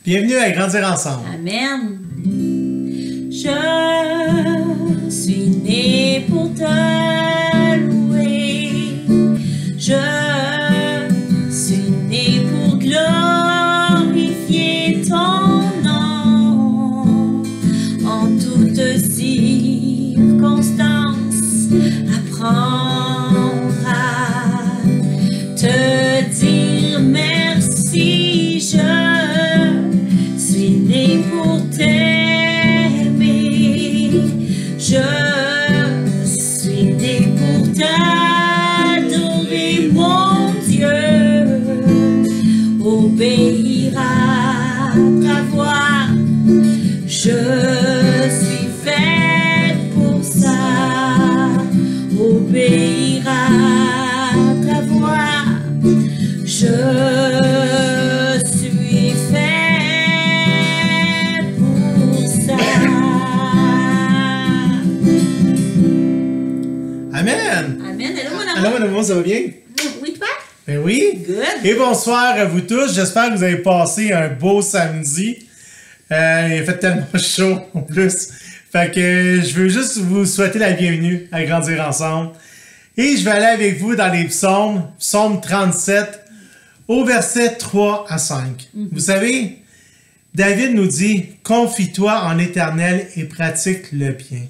Bienvenue à Grandir ensemble. Amen. Je suis né pour te louer. Je suis né pour glorifier ton nom. En toutes circonstances, apprendre à te dire merci. Je suis né pour t'aimer. Je suis né pour t'adorer, mon Dieu. Obéir à ta voix. Je suis faite pour ça. Obéir à ta voix. Je suis fait pour ça. Amen. Amen. Allô, mon amour. Allô, mon amour, ça va bien? Oui, toi? Ben oui. Good. Et bonsoir à vous tous. J'espère que vous avez passé un beau samedi. Il a fait tellement chaud en plus. Fait que je veux juste vous souhaiter la bienvenue à Grandir ensemble. Et je vais aller avec vous dans les psaumes, psaume 37, au verset 3 à 5. Vous savez, David nous dit « Confie-toi en l'Éternel et pratique le bien ».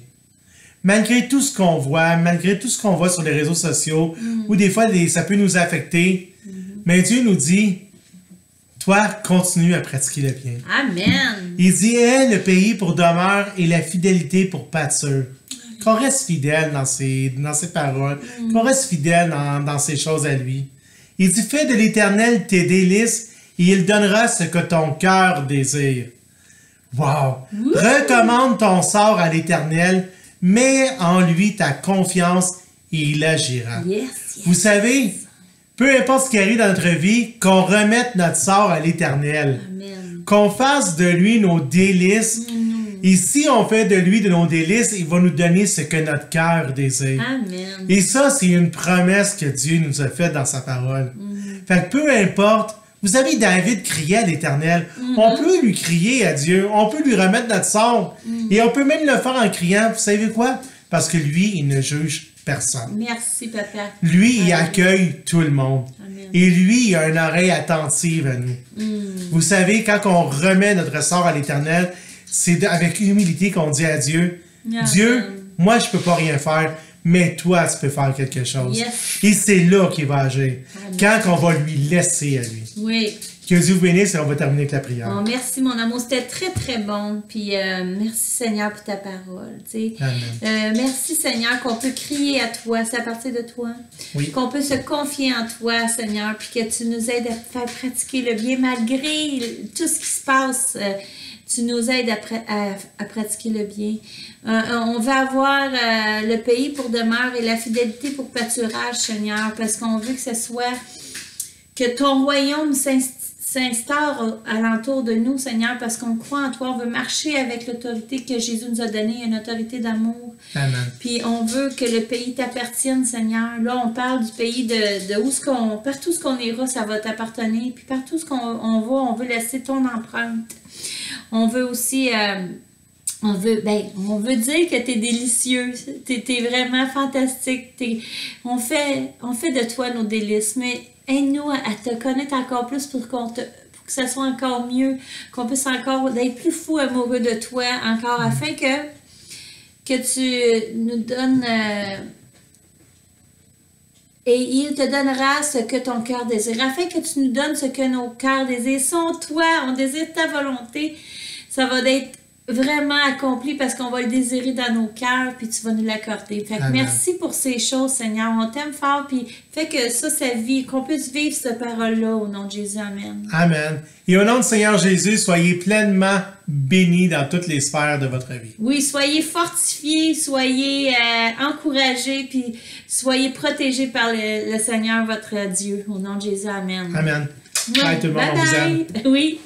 Malgré tout ce qu'on voit, malgré tout ce qu'on voit sur les réseaux sociaux, ou des fois ça peut nous affecter, mais Dieu nous dit « Toi, continue à pratiquer le bien ». Amen. Il dit « Aie le pays pour demeure et la fidélité pour pâture ». Qu'on reste fidèle dans ses paroles, qu'on reste fidèle dans ses choses à lui. Il dit « Fais de l'Éternel tes délices et il donnera ce que ton cœur désire. » Wow! Recommande ton sort à l'Éternel, mets en lui ta confiance et il agira. Yes, yes. Vous savez, peu importe ce qui arrive dans notre vie, qu'on remette notre sort à l'Éternel. Amen. Qu'on fasse de lui nos délices. Et si on fait de lui de nos délices, il va nous donner ce que notre cœur désire. Amen. Et ça, c'est une promesse que Dieu nous a faite dans sa parole. Fait que peu importe, vous savez, David criait à l'Éternel. On peut lui crier à Dieu, on peut lui remettre notre sort. Et on peut même le faire en criant. Vous savez quoi? Parce que lui, il ne juge personne. Merci, papa. Lui, il Amen. accueille tout le monde. Amen. Et lui, il a une oreille attentive à nous. Vous savez, quand on remet notre sort à l'Éternel, c'est avec humilité qu'on dit à Dieu, Amen. Dieu, moi, je peux pas rien faire, mais toi, tu peux faire quelque chose. Yes. Et c'est là qu'il va agir. Amen. Quand on va lui laisser à lui. Oui. Que Dieu vous bénisse et on va terminer avec la prière. Oh, merci, mon amour. C'était très, très bon. Puis, merci, Seigneur, pour ta parole. Tu sais. Amen. Merci, Seigneur, qu'on peut crier à toi. C'est à partir de toi. Oui. Qu'on peut se confier en toi, Seigneur. Puis que tu nous aides à faire pratiquer le bien malgré tout ce qui se passe. Tu nous aides à pratiquer le bien. On va avoir le pays pour demeure et la fidélité pour pâturage, Seigneur, parce qu'on veut que ce soit, que ton royaume s'instaure alentour de nous, Seigneur, parce qu'on croit en toi. On veut marcher avec l'autorité que Jésus nous a donnée, une autorité d'amour. Amen. Puis on veut que le pays t'appartienne, Seigneur. Là, on parle du pays de où partout ce qu'on ira, ça va t'appartenir. Puis partout ce qu'on va, on veut laisser ton empreinte. On veut aussi, on veut dire que t'es délicieux, t'es vraiment fantastique. On fait de toi nos délices, mais aide-nous à te connaître encore plus pour que ça soit encore mieux, qu'on puisse encore être plus fou amoureux de toi encore, afin que tu nous donnes. Et il te donnera ce que ton cœur désire, afin que tu nous donnes ce que nos cœurs désirent. Sans toi, on désire ta volonté. Ça va être vraiment accompli parce qu'on va le désirer dans nos cœurs, puis tu vas nous l'accorder. Fait que Amen. merci pour ces choses, Seigneur. On t'aime fort, puis fais que ça vie, qu'on puisse vivre cette parole-là au nom de Jésus. Amen. Amen. Et au nom du Seigneur Jésus, soyez pleinement bénis dans toutes les sphères de votre vie. Oui, soyez fortifiés, soyez encouragés, puis soyez protégés par le Seigneur, votre Dieu. Au nom de Jésus. Amen. Amen. Bye tout le monde, on vous aime. Oui.